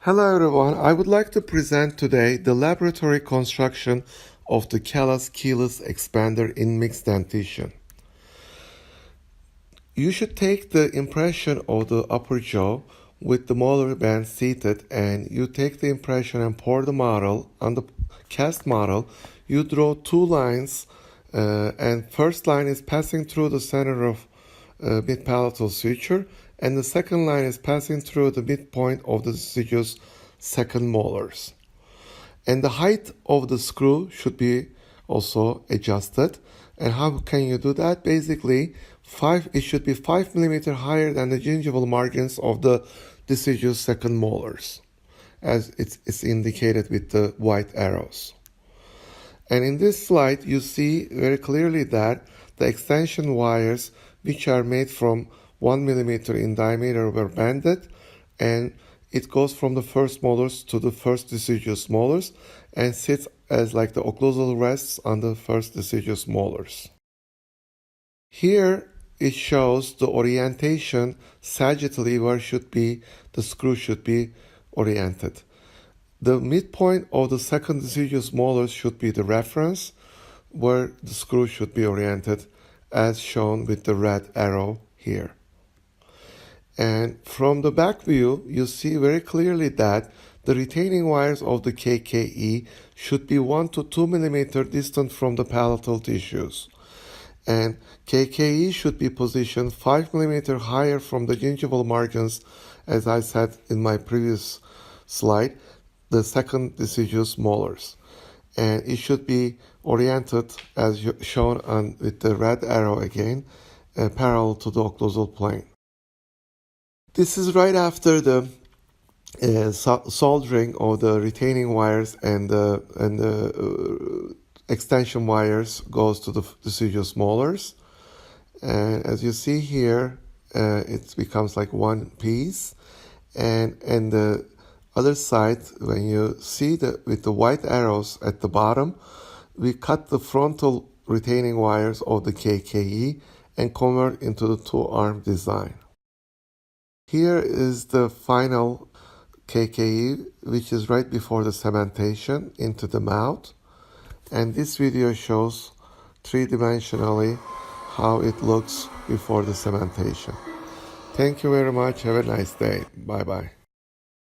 Hello everyone, I would like to present today the laboratory construction of the Keles Keyless Expander in mixed dentition. You should take the impression of the upper jaw with the molar band seated, and you take the impression and pour the model. On the cast model, you draw two lines, and first line is passing through the center of mid-palatal suture, and the second line is passing through the midpoint of the deciduous second molars. And the height of the screw should be also adjusted. And how can you do that? Basically, it should be 5 millimeters higher than the gingival margins of the deciduous second molars, as it's indicated with the white arrows. And in this slide, you see very clearly that the extension wires, which are made from 1 millimeter in diameter, were banded, and it goes from the first molars to the first deciduous molars and sits as like the occlusal rests on the first deciduous molars. Here it shows the orientation sagittally where the screw should be oriented. The midpoint of the second deciduous molars should be the reference where the screw should be oriented, as shown with the red arrow here. And from the back view, you see very clearly that the retaining wires of the KKE should be 1 to 2 millimeters distant from the palatal tissues. And KKE should be positioned 5 millimeters higher from the gingival margins, as I said in my previous slide, the second deciduous molars. And it should be oriented, as shown with the red arrow again, parallel to the occlusal plane. This is right after the soldering of the retaining wires and the extension wires goes to the deciduous molars. And as you see here, it becomes like one piece. And the other side, when you see with the white arrows at the bottom, we cut the frontal retaining wires of the KKE and convert into the two-arm design. Here is the final KKE, which is right before the cementation into the mouth. And this video shows three-dimensionally how it looks before the cementation. Thank you very much. Have a nice day. Bye-bye.